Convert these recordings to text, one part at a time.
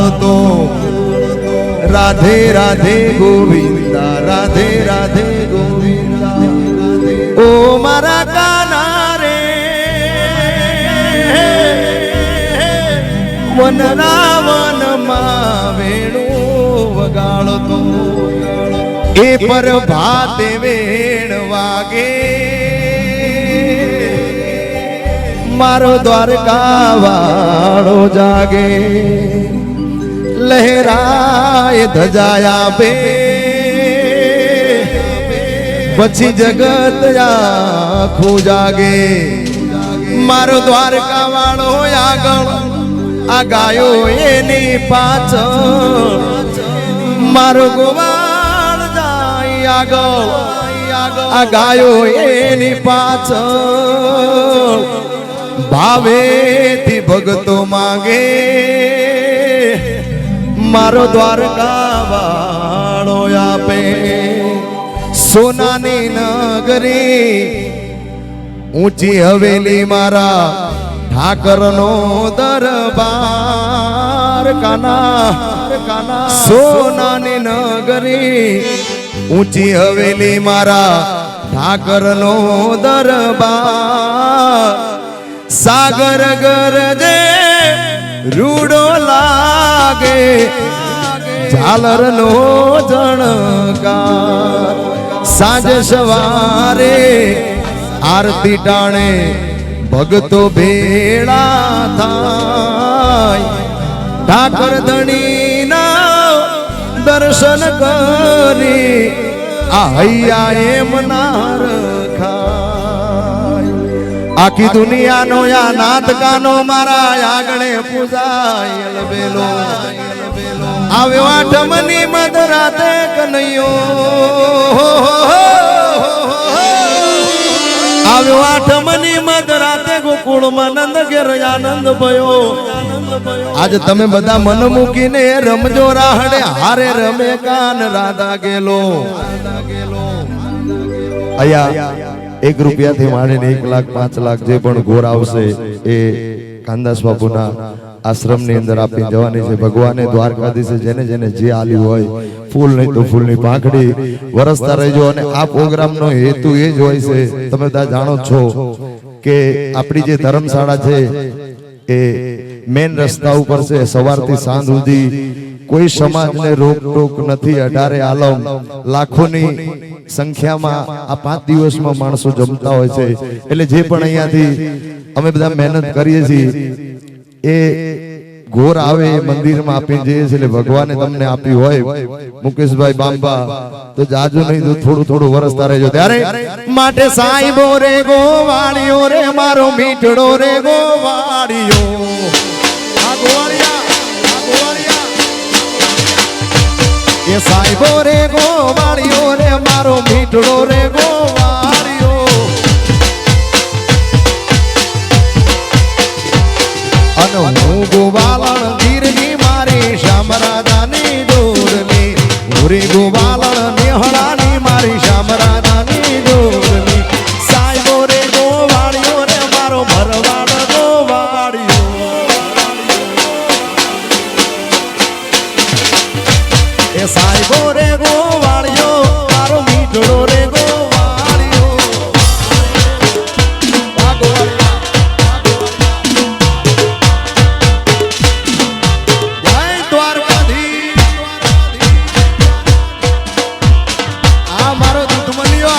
વગાડતો રાધે રાધે ગોવિંદા રાધે રાધે ગોવિંદા ઓ મારા કાના રે વનરાવન માં વેણું વગાડતો એ પર ભાતે વેણ વાગે મારો દ્વારકા વાળો જાગે લહેરાય ધજાયા બે પછી જગત આખું જાગે મારો દ્વારકા વાળો આગળ આ ગાયો એની પાછળ મારો ગોવાળ જાય આગળ આ ગાયો એની પાછળ ભાવેથી ભગતો માંગે મારો દ્વારકા વાળો આપે સોનાની નગરી ઊંચી હવેલી મારા ઠાકરનો દરબાર કાના સોનાની નગરી ઊંચી હવેલી મારા ઠાકરનો દરબાર સાગર ગરજે રૂડો લાગે ઝાલર નો જણકાર સાંજ સવારે આરતી ટાણે ભગતો ભેળા થાય ઠાકર ધણીના દર્શન કરી આ હૈયા એમ ના રખાય આખી દુનિયાનો યા નાથકાનો મારા આગળે પૂજાય બેલો આવ્યો આઠમની મધરાતે કનૈયો આવ્યો આઠમની મધરાતે ગોકુળમાં નંદ ઘેર આનંદ ભયો આજે તમે બધા મન મૂકીને રમજો રાહડે હારે રમે કાન રાધા ગેલો આયા 1 રૂપિયાથી માંડીને 1 લાખ 5 લાખ જે પણ ગોર આવશે એ કાનદાસ બાપુના આશ્રમની અંદર આપી જવાની છે ભગવાને દ્વારકાધીશે જેને જેને જે આલ્યું હોય ફૂલ નહીં તો ફૂલની પાંખડી વરસતા રહેજો અને આ પ્રોગ્રામનો હેતુ એ જ હોય છે તમે બધા જાણો છો કે આપણી જે ધર્મશાળા છે એ મેન રસ્તા ઉપર છે સવારથી સાંજ સુધી કોઈ સમાજને રોકટોક નથી 18 આલમ લાખોની સંખ્યામાં આ 5 દિવસમાં માણસો જમતા હોય છે એટલે જે પણ અહીંયાથી અમે બધા મહેનત કરીએ છીએ એ ઘોર આવે મંદિરમાં આપી જઈએ છીએ એટલે ભગવાને તમને આપ્યું હોય મુકેશભાઈ બાંબા તો જાજુ નહીં તો થોડું થોડું વરસતા રહેજો ત્યારે માટે સાઈબો રે ગોવાળિયો રે મારો મીઠડો રે ગોવાળિયો આ ગોવાળિયા એ સાઈબો રે ગોવાળિયો રે મારો મીઠડો રે ગોવાળિયો અને હું ગોવાળણ ગીરની મારી શામરાજાની ડોરલી હું ગોવાળણ નિહળાની મારી શામરાજાની ડોરલી સાઈબો રે ગોવાળિયો રે મારો ભરવાડ ગોવાળિયો એ સાઈબો રે ગોવાળિયો મારો મીઠડો રે ગોવાળિયો આ ગોવાળિયા જય દ્વારકાધીશ આ મારો દુશ્મનીઓ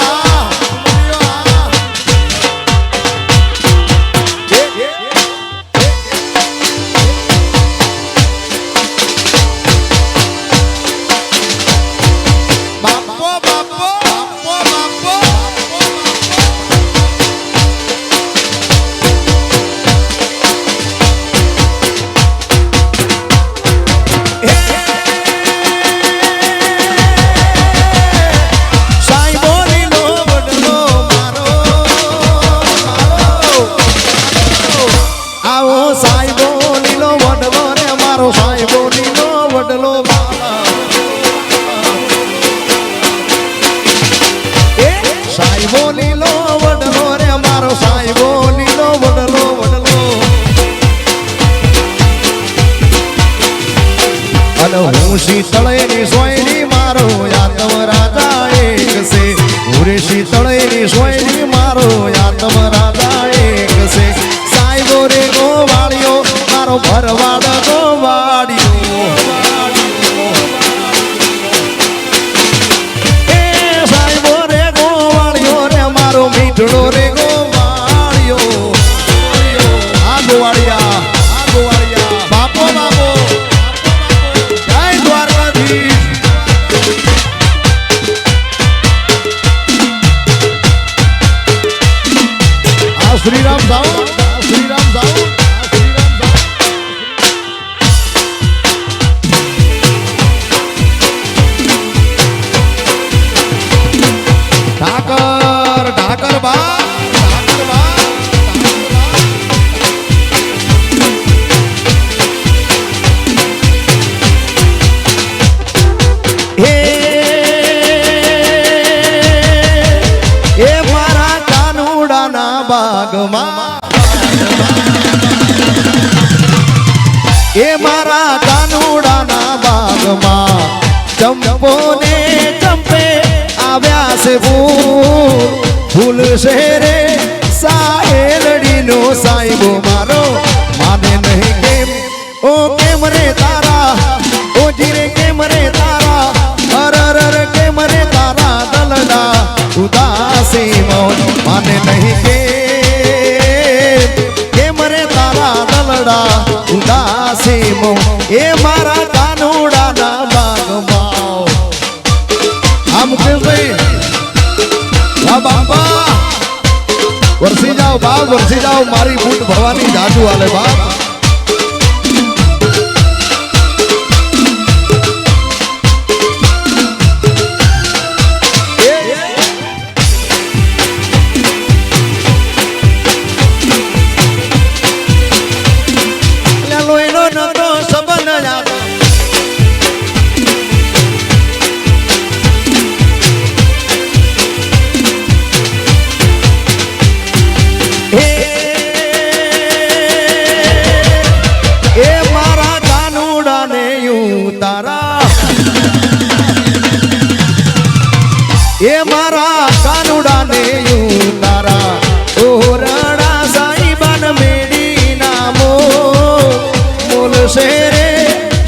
અને હું શીતળેની સોયની મારો આત્મ રાજા એક છે હું શીતળેની સોયની મારો આત્મ રાજા એક છે સાહેબો રે ગોવાળિયો મારો ભરવાડ ગોવાળિયો એ સાહેબો રે ગોવાળિયો રે મારો મીઠડો રે ગોવાળિયો આ ગોવાળિયા બાપો બાપો જય દ્વારકાધીશ આ શ્રીરામ જાઓ શ્રીરામ જાઓ ઠાકર ઠાકર બા એ મારા કાનુડાના બાગમાં ચંપો ને ચંપે આવ્યા છે ફૂલ છે રે સાહેલડીનો સાહેબો મારો માને નહીં કેમ ઓ કેમ રે તારા ઓ જીરે કેમ રે તારા અરર કેમ રે તારા દલડા ઉદાસી મોન માને નહીં કેમ રે તારા દલડા ઉદાસી મોન એ મારા કાનુડાના બાગમાં આમ કેમ ભાઈ વાહ બાપા વરસી જાઓ બાપ વરસી જાઓ મારી બૂટ ભવાની જાજુ આલે બાપ એ મારા કાનુડાને તારા ઓરડા સાઈબાન મેડી નામો બોલશે રે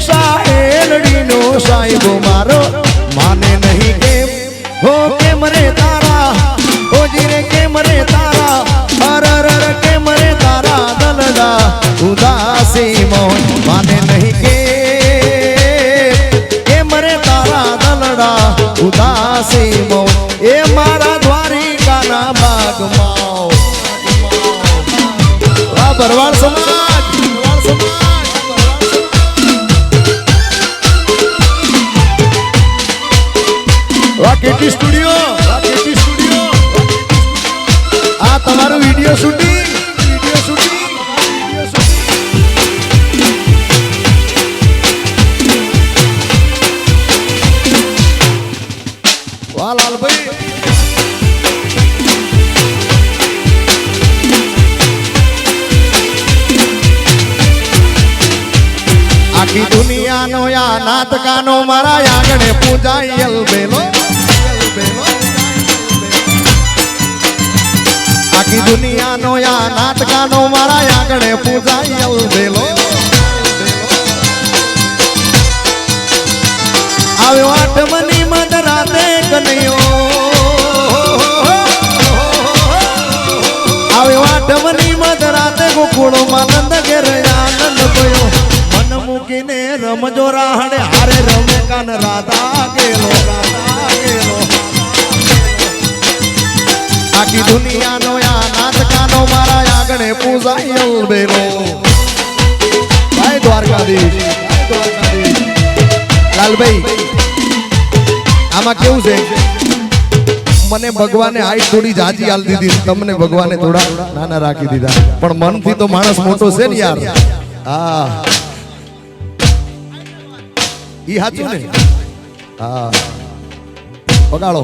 સાહેલડીનો સાહેબો મારો માને નહીં કેમ હો કેમ રે તારા ઓ જીરે કેમ રે તારા અરર કેમ રે તારા દલડા ઉદાસી મોન માને નહીં કેમ રે તારા દલડા ઉદાસી મોન એ મારા દ્વારિકાના બાગમાં આ ભરવાડ સમાજ કેટી સ્ટુડિયો આ તમારું વિડીયો શૂટિંગ વાહ લાલભાઈ આખી દુનિયાનો યા નાતકાનો મારા આંગણે પૂજાય અલબેલો આખી દુનિયાનો યા નાતકાનો મારા આંગણે પૂજાય અલબેલો આવ્યો આઠમની મધ રાતે કનૈયો આવ્યો આઠમની મધ રાતે ગોકુળમાં નંદ ઘેર આનંદ ગયો મન મૂકીને રમજો રાહડે હારે રમે કાન રાધા ગેલો આખી દુનિયાનો યા નાટકાનો મારા આંગણે પૂજાય અલબેલો ભાઈ દ્વારકાધીશ લાલભાઈ આમાં કેવું છે મને ભગવાને હાઈટ થોડી જાજી આલ દીધી તમને ભગવાને થોડા નાના રાખી દીધા પણ મનથી તો માણસ મોટો છે ને યાર હા ઈ સાચું ને હા પગાડો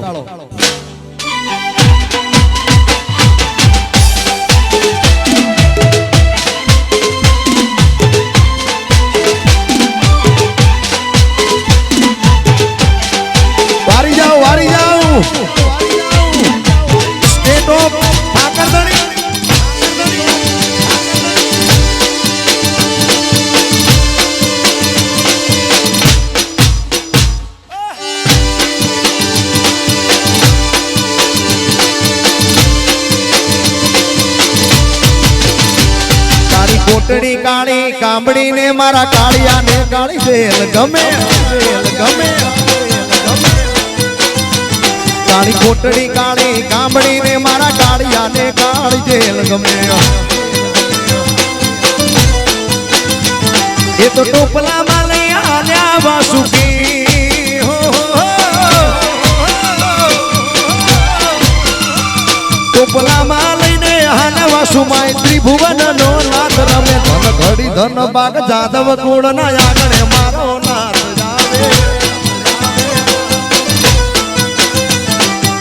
કોટડી કાળી કાંબડી ને મારા કાળિયા ને કાળી જેલ ગમે કાળી કોટડી કાળી કાંબડી ને મારા કાળિયા ને કાળી જેલ ગમે એ તો ટોપલા માં લઈ આલ્યા વાસુકી ટોપલા માં લઈને આલ્યા વાસુમાય ત્રિભુવન નો નાથ રમે ધન ઘડી ધન બાગ જાદવ કુળ ના આગણે મારો નાથ જાવે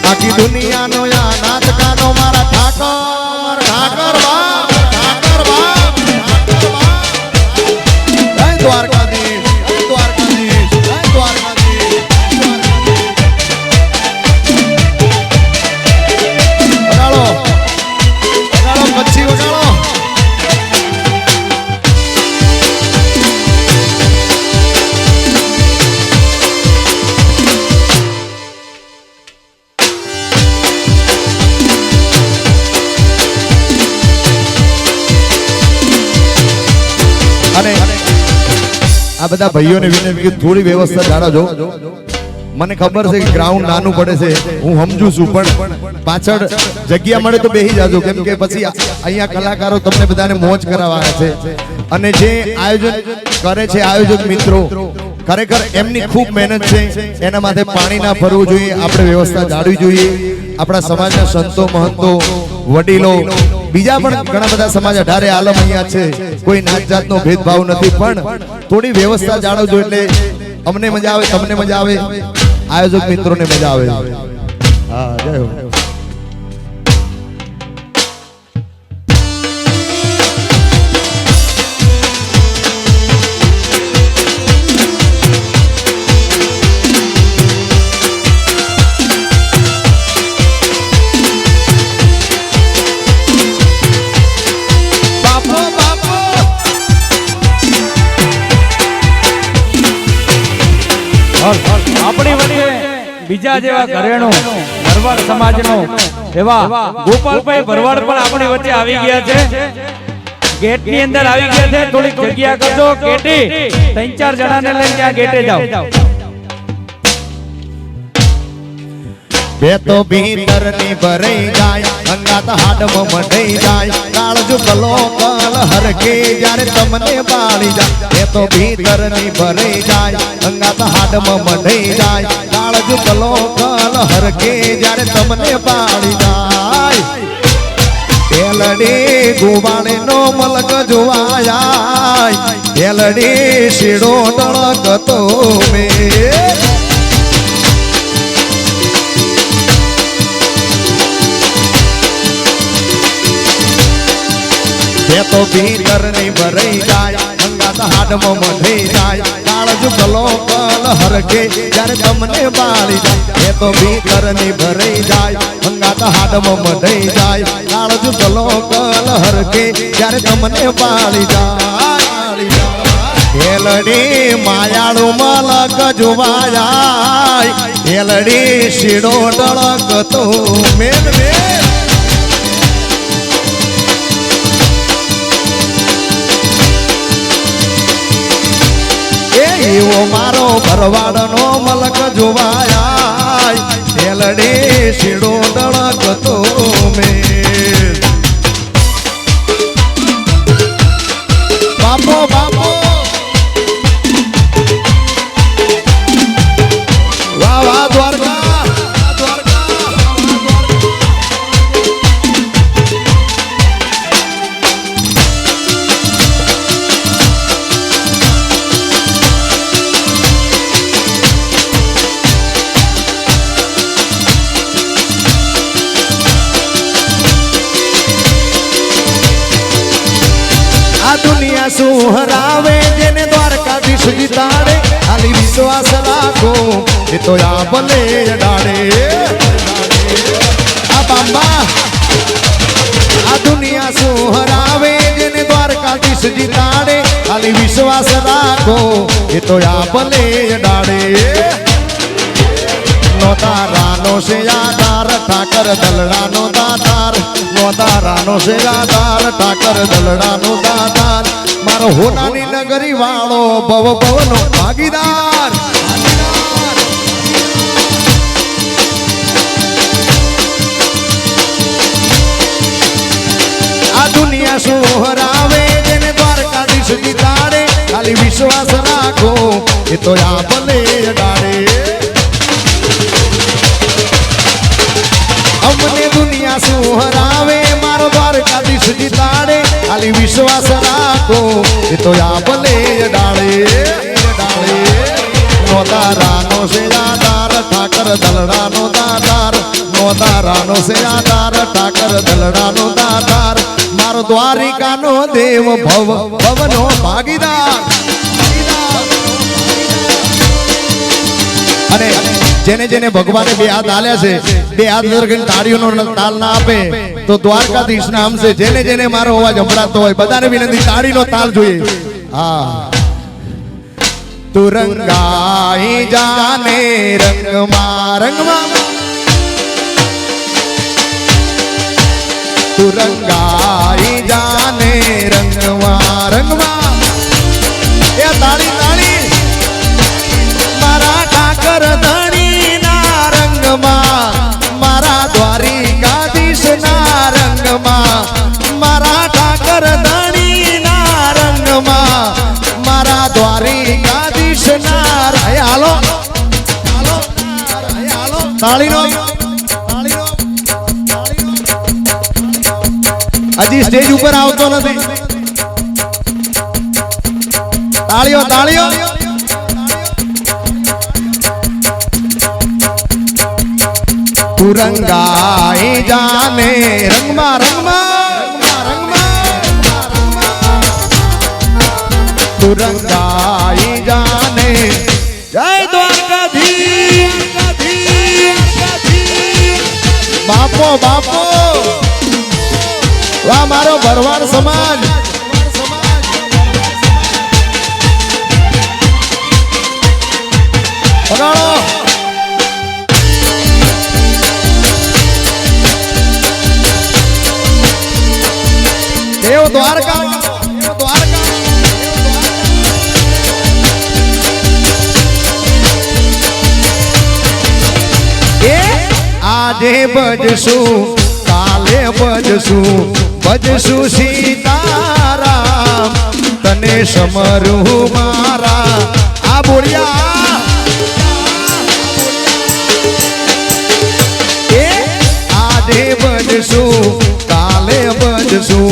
આખી દુનિયા નો યા નાથ કાનો મારા ઠાકર ઠાકર બાપ ઠાકર બાપ જય દ્વારકાધીશ જય દ્વારકાધીશ જય દ્વારકાધીશ વગાડો વગાડો પછી વગાડો અને આ બધા ભાઈઓને વિનંતી કે થોડી વ્યવસ્થા જાળવજો મને ખબર છે કે ગ્રાઉન્ડ નાનું પડે છે હું સમજુ છું પણ પાછળ જગ્યા મળે તો બેસી જાજો કેમ કે પછી અહીંયા કલાકારો તમને બધાને મોજ કરાવવાના છે અને જે આયોજન કરે છે આયોજક મિત્રો ખરેખર એમની ખૂબ મહેનત છે એના માટે પાણી ના ભરવું જોઈએ આપણે વ્યવસ્થા જાળવી જોઈએ આપણા સમાજના સંતો મહંતો વડીલો બીજા પણ ઘણા બધા સમાજ 18 આલમ અહીંયા છે કોઈ નાત જાતનો ભેદભાવ નથી પણ થોડી વ્યવસ્થા જાળવજો એટલે અમને મજા આવે તમને મજા આવે આયોજક મિત્રોને મજા આવે હા જય હો આપણી વચ્ચે બીજા જેવા ઘરેણો ભરવાડ સમાજનો એવા ગોપાલભાઈ ભરવાડ પણ આપણી વચ્ચે આવી ગયા છે ગેટ ની અંદર આવી ગયા છે થોડીક જગ્યા કરજો કેટી 3-4 જણાને લઈને ત્યાં ગેટે જાઓ બે તો ભીતર ની ભરાઈ જાય અંગાત હાડમાં મઢઈ જાય કાળજુ કલો કલ હરકે જ્યારે તમને બાળી જાય બે તો ભીતર ની ભરાઈ જાય અંગાત હાડમાં મઢઈ જાય કાળજુ કલો કલ હરકે જ્યારે તમને બાળી જાય એલડી ગોવાળે નો મલક જોવાય એલડી શીડો ટળકતો મે બે તો ભીતર ની ભરાઈ જાય અંગાત હાડમાં મઢઈ જાય કાળજુ કલો કલ હરકે જ્યારે તમને બાળી જાય બે તો ભીતર ની ભરાઈ જાય અંગાત હાડમાં મઢઈ જાય કાળજુ કલો કલ હરકે જ્યારે તમને બાળી જાય એલડી માયાળુ મલક જોવાય એલડી શીડો ટળકતો મેલ મેલ એવો મારો ભરવાડનો મલક જોવાય એલડી શીડો ડળકતો મેલ બાપો બાપો વાહ વાહ દ્વારકા દુનિયા શું હરાવે જેને દ્વારકાધીશ જીતાડે ખાલી વિશ્વાસ રાખો એ તો આ ભલે અડાડે આ બાબા આ દુનિયા શું હરાવે જેને દ્વારકાધીશ જીતાડે ખાલી વિશ્વાસ રાખો એ તો આ ભલે અડાડે નો તારાનો છે આધાર ઠાક ઠાકર દલડાનો દાતાર નોંધારાનો સેવાદાર ઠાકર દલડાનો દાતાર મારો હોનાની નગરી વાળો ભવ ભવનો ભાગીદાર આ દુનિયા સોહરાવે જેને દ્વારકાધીશ જીતાડે ખાલી વિશ્વાસ રાખો એ તો આ ભલે અડાડે અમને દુનિયા સોહરાવે મારો દ્વારકાધીશ જીતાડે ખાલી વિશ્વાસ રાખો એ તો આ ભલે અડાડે નોતારાનો સેવાદાર ઠાકર દલડાનો દાતાર નોતારાનો સેવાદાર ઠાકર દલડાનો દાતાર મારો દ્વારિકાનો દેવ ભવ ભવનો ભાગીદાર અને જેને જેને ભગવાને બે હાથ આલ્યા છે બે હાથ દરગન તાળીઓનો તાલ ના આપે તો દ્વારકાધીશ નામ છે જેને જેને મારો અવાજ સંભળાતો હોય બધાને વિનંતી તાળીનો તાલ જોઈએ હા તુરંગાઈ જાને રંગમાં રંગમાં તુરંગાઈ જાને રંગમાં રંગમાં એ તાળી તાળી મારા ઠાકર ધણીના રંગમાં મારા દ્વારિકાધીશના રંગમાં મારા ઠાકર ધણીના રંગમાં મારા દ્વારિકાધીશના હાલો હાલો હાલો તાળીનો હજી સ્ટેજ ઉપર આવતો નથી તાળીઓ તાળીઓ તુરંગાઈ જાને રંગમાં રંગમાં તુરંગાઈ જાને જય દ્વારકાધીશ બાપો બાપો વાહ મારો ભરવાડ સમાજ પગાડો દેવ દ્વારકા એ આજે બજશું કાલે બજશું ભજશું સીતારામ તને સમરું મારા આ બોળિયા એ આજે ભજશું કાલે ભજશું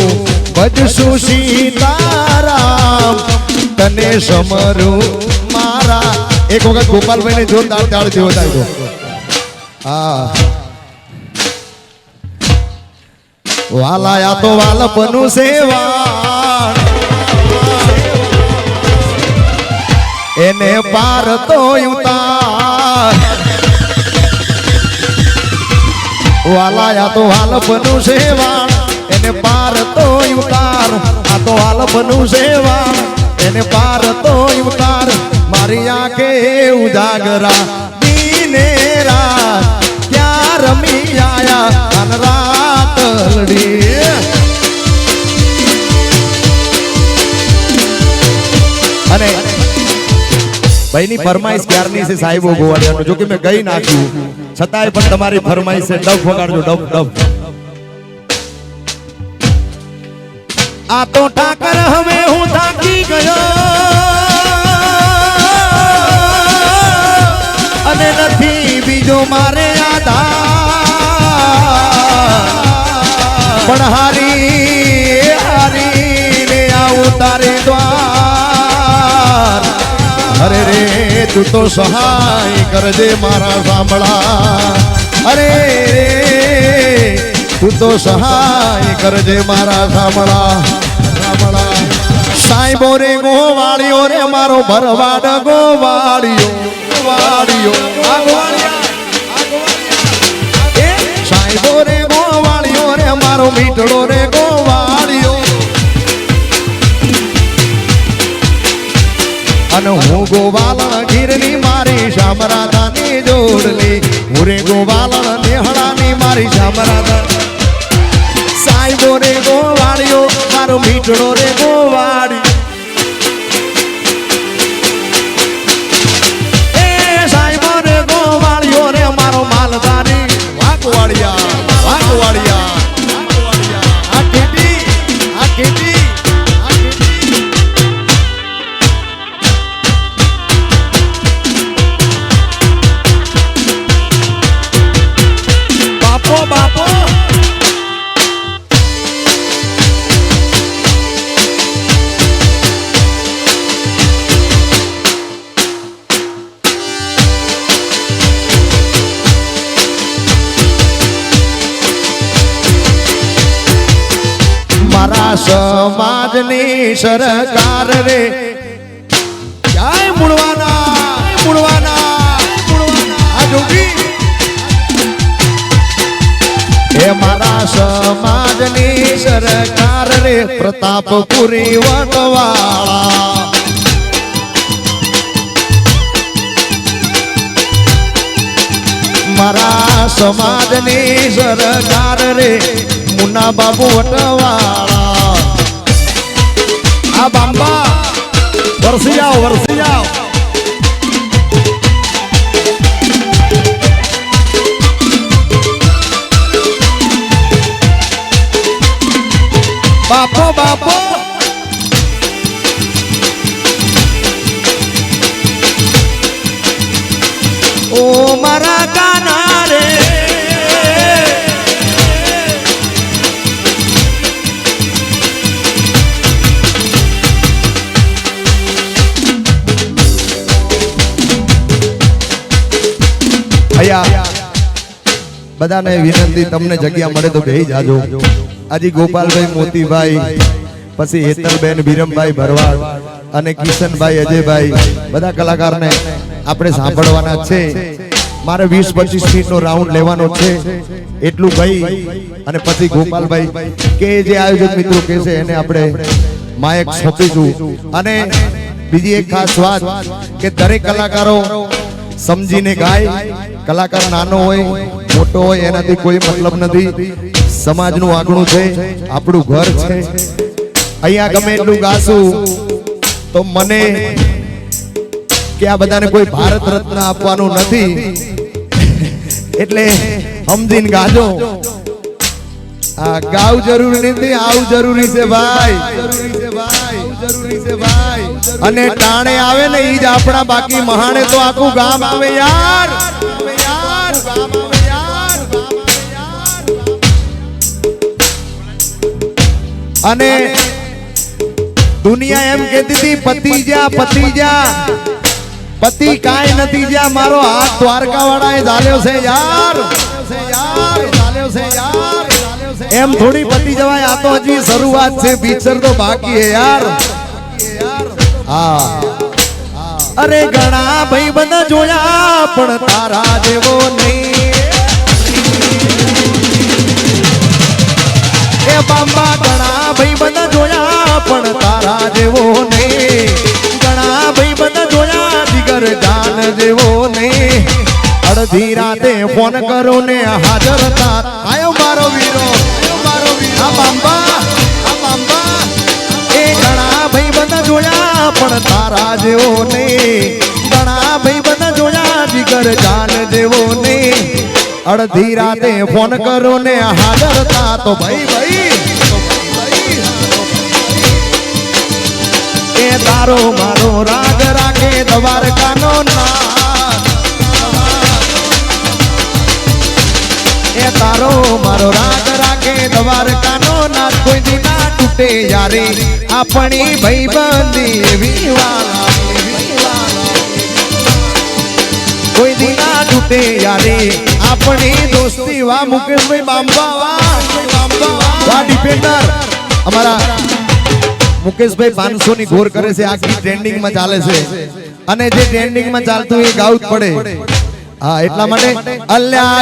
ભજશું સીતારામ તને સમરું મારા એક વખત ગોપાલભાઈને જોરદાર તાળ જેવો થાય તો હા વાલાયા તો વાલપનું સેવા એને પાર તો ઉતાર વાલાયા તો વાલપનું સેવા એને પાર તો ઉતાર આ તો વાલપનું સેવા એને પાર તો ઉતાર મારી આંખે ઉજાગરા દીને રાત ક્યાં રમી આયા અન રાત અને ભાઈની ફરમાઈશ ક્યારની છે સાહેબો ગોવાળિયાનો જો કે મેં ગઈ નાખ્યું છતાંય પણ તમારી ફરમાઈશ છે ડબ વગાડજો ડબ ડબ આ તો ઠાકર હવે હું થાકી ગયો અને નથી બીજો મારે આધાર પણ હારી ને આવું તારે દ્વાર અરે રે તું તો સહાય કરજે મારા સાંભળા અરે રે તું તો સહાય કરજે મારા સાંભળા સાંઈબો રે ગોવાળિયો રે મારો ભરવાડ ગોવાળિયો ગોવાળિયો સાંઈબો રે ગોવાળિયો રે મારો મીઠડો રે ગોવાળિયો અને હું ગોવાલણ ગીરની મારી શામરાધાની જોડલી હું રે ગોવાલણ નેહળાની મારી અમરાધન સાહેબો રે ગોવાળિયો મારો મીઠડો રે ગોવાળી એ સાહેબો રે ગોવાળિયો રે મારો માલધારી વાઘવાળિયા વાઘવાળિયા આ ખેતી આ ખેતી બાપો બાપો મારા સમાજની સરકાર રે ક્યાંય મુળવાના મુળવાના આ જોગી એ મારા સમાજની સરકાર રે પ્રતાપપુરી વટવાળા મારા સમાજની સરકાર રે મુન્ના બાબુ વટવાળા આ બાંબા વરસી જાઓ વરસી જાઓ બાપો બાપો ઓ મારા કાના રે બધાને વિનંતી તમને જગ્યા મળે તો બેહી જાજો આજી ગોપાલભાઈ મોતીભાઈ પછી હેતલબેન બીરમભાઈ ભરવાડ અને કિશનભાઈ અજયભાઈ બધા કલાકારને આપણે સાંભળવાના છે મારે 20-25 મિનિટનો રાઉન્ડ લેવાનો છે એટલું કહી અને પછી ગોપાલભાઈ કે જે આયોજક મિત્રો કહે છે એને આપણે માઇક સોંપીશું અને બીજી એક ખાસ વાત કે દરેક કલાકારો સમજીને ગાય કલાકાર નાનો હોય મોટો હોય એનાથી કોઈ મતલબ નથી સમાજનું આંગણું છે આપણું ઘર છે અહીંયા ગમે એટલું ગાશું તો મને કે આ બધાને કોઈ ભારત રત્ન આપવાનું નથી એટલે સમજીને ગાજો આ ગાવ જરૂરી નથી આવું જરૂરી છે ભાઈ અને ટાણે આવે ને ઈ જ આપણા બાકી મહાણે તો આખું ગામ આવે યાર અને દુનિયા એમ કહેતી હતી પતિ જા પતિ કાંઈ નથી જા મારો હાથ દ્વારકા વાળાએ ઝાલ્યો છે યાર એમ થોડી પતિ જવાય આ તો હજી શરૂઆત છે પિક્ચર તો બાકી હે યાર હા અરે ઘણા ભાઈ બંધ જોયા પણ તારા જેવો નહીં એ બાંબા ઘણા ભાઈ બંધ જોયા પણ તારા જેવો નહીં ઘણા ભાઈ બંધ જોયા જીગર જાન જેવો નહીં અડધી રાતે ફોન કરો ને હાજર થા આયો મારો વીરો આ બાંબા એ ઘણા ભાઈ બંધ જોયા પણ તારા જેવો નહીં ઘણા ભાઈ બંધ જોયા જીગર જાન જેવો નહીં અડધી રાતે ફોન કરો ને હાજર થા તો ભાઈ એ તારો મારો રાગ રાખે દ્વારકાનો નાથ એ તારો મારો રાગ રાખે દ્વારકાનો નાથ કોઈ દી ના તૂટે યારી આપણી ભાઈબંધી એવી વાલા કોઈ દી ના તૂટે યારી આપણી દોસ્તી વા મુકેશભાઈ બાંબા વા ડિફેન્ડર અમારા મુકેશભાઈ 500 ની ઘોર કરે છે આખી ટ્રેન્ડિંગ માં ચાલે છે અને જે ટ્રેન્ડિંગ માં ચાલતું એ ગાવું જ પડે હા એટલા માટે અલ્યા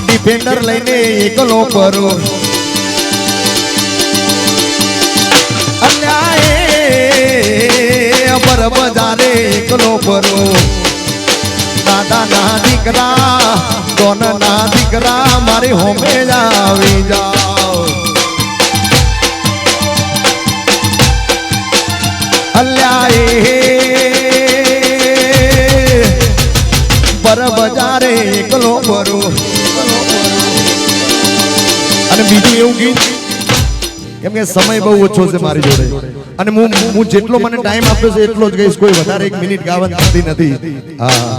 ડિફેન્ડર લઈને એકલો પરો અલ્યા પર બજારે એકલો પરો દાદા ના દીકરા મારી હોમે આવી જાઓ અલ્યા એ બર બજારે એકલો ભરો અને બીજું એવું ગીત કેમ કે સમય બહુ ઓછો છે મારી જોડે અને હું જેટલો મને ટાઈમ આપ્યો છે એટલો જ ગઈશ કોઈ વધારે 1 મિનિટ ગાવાની થતી નથી હા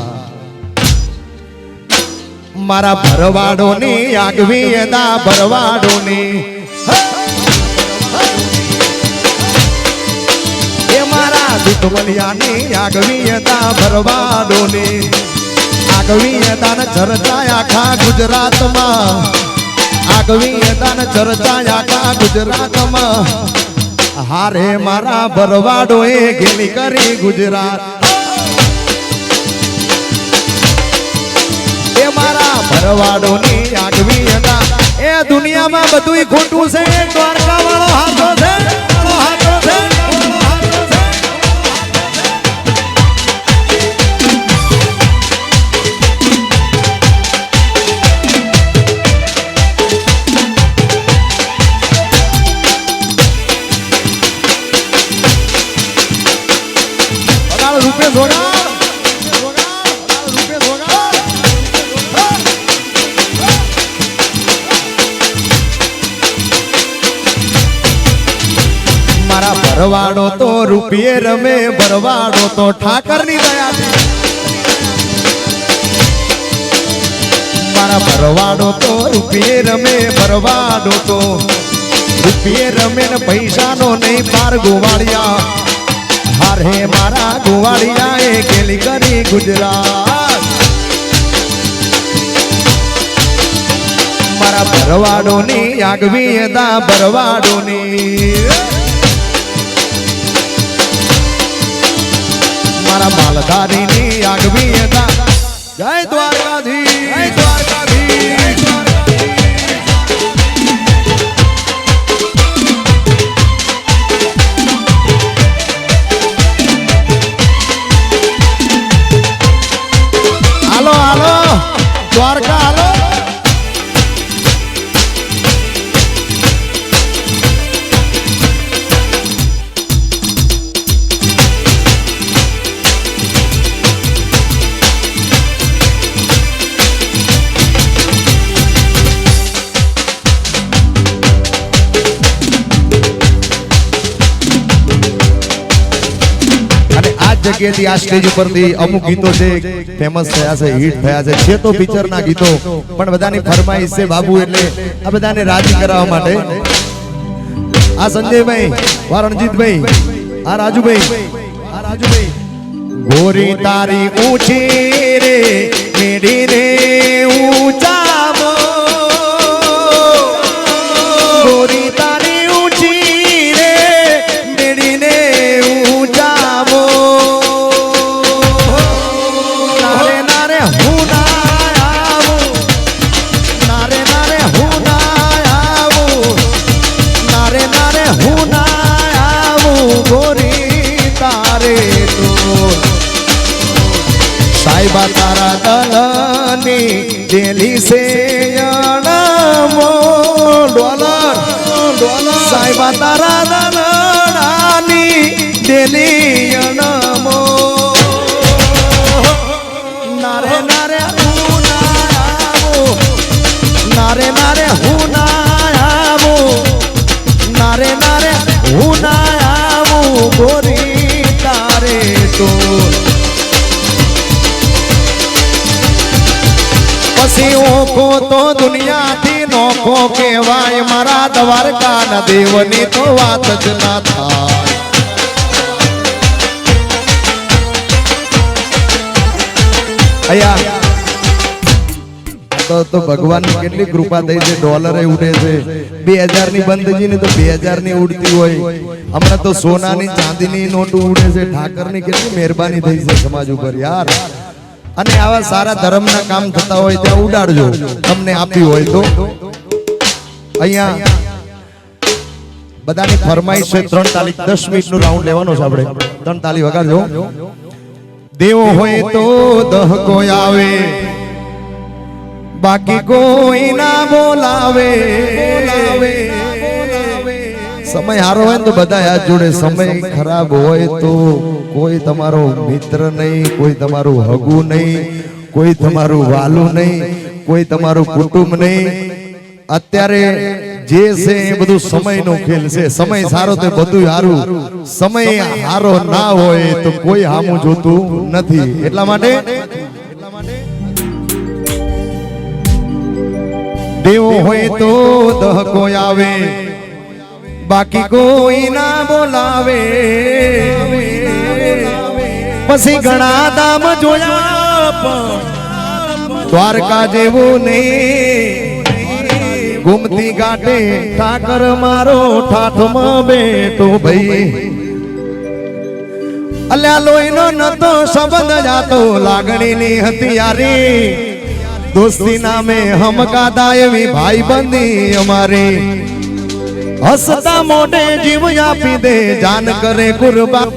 મારા ભરવાડોની આગવી એદા ભરવાડોની એ મારા દુધવલિયાની આગવી એદા ભરવાડોની આગવી એદાને ચર્ચાય આખા ગુજરાતમાં આગવી એદાને ચર્ચાય આખા ગુજરાતમાં હારે મારા ભરવાડોએ ગેલી કરી ગુજરાત એ મારા ભરવાડોની આગવી હતા એ દુનિયામાં બધું ખોટું છે દ્વારકા વાળો હાથો છે હાથો છે રૂપિયા જોડા ભરવાડો તો રૂપિયે રમે ભરવાડો તો ઠાકરની દયાથી મારા ભરવાડો તો રૂપિયે રમે ભરવાડો તો રૂપિયે રમે ને પૈસાનો નહીં પાર ગોવાળિયા હારે મારા ગોવાળિયા એ ગેલી કરી ગુજરાત મારા ભરવાડોની આગવી એદા ભરવાડોની મારા માલધારીની આગવી હતા જય દ્વારકાધીશ જય દ્વારકાધીશ હાલો હાલો દ્વારકા હાલો જગ્યાએથી આ સ્ટેજ ઉપરથી અમુક ગીતો છે ફેમસ થયા છે હિટ થયા છે તો પિક્ચર ના ગીતો પણ બધાની ફરમાઈશ છે બાબુ એટલે આ બધાને રાજી કરાવવા માટે આ સંજયભાઈ વા રણજીતભાઈ આ રાજુભાઈ ગોરી તારી ઊંચી રે મેરી રે ઊંચા ગોરી તારી ઊંચી રે મેરી ને ઊંચા સાઈબા તારા દલની દેલી સે ડોલર સાઈબા તારા દલની દેલી અણમો નારે નારે હું ના આવું નારે નારે હું ના આવું નારે નારે હું ના આવું ગોરી તારે તો પછી ઓખો તો દુનિયાથી નોખો કહેવાય મારા દ્વારકા ના દેવની તો વાત જ ના થાય અયા તો ભગવાનની કેટલી કૃપા થઈ છે ડોલરે ઉડે છે 2000 ની બંધજી ને તો 2000 ની ઉડતી હોય હમણાં તો સોનાની ચાંદીની નોટ ઉડે છે ઠાકરની કેટલી મહેરબાની થઈ છે સમાજ ઉપર યાર અને આવા સારા ધર્મના કામ થતા હોય ત્યાં ઉડાડજો તમને આપ્યું હોય તો અહીંયા બધાની ફરમાઈશ છે 3 તાલી 10 મિનિટનું રાઉન્ડ લેવાનો છે આપણે 3 તાલી વગાડજો દેવ હોય તો દહકો આવે, બાકી કોઈ ના બોલાવે. સમય હારો હોય ને તો બધા હાથ જોડે, સમય ખરાબ હોય તો કોઈ તમારો મિત્ર નહીં, કોઈ તમારું હગું નહીં, કોઈ તમારું વાલું નહીં, કોઈ તમારું કુટુંબ નહીં. અત્યારે જે છે એ બધું સમયનો ખેલ છે. સમય સારો તો બધું સારું, સમય સારો ના હોય તો કોઈ હામું જોતું નથી. એટલા માટે દેવ હોય તો દહકો આવે, બાકી કોઈ ના બોલાવે. પછી ઘણા ધામ જોયા પણ દ્વારકા જેવું નહીં. ગુમતી ગાટે ઠાકર મારો ઠાઠમાં બેઠો ભાઈ. અલ્યા લોહીનો નતો સંબંધ જાતો, લાગણીની હતી યારી. દોસ્તી નામે હમકાદા એવી ભાઈબંધી અમારી. હસતા મોઢે જીવ આપી દે, જાન કરે કુરબાન.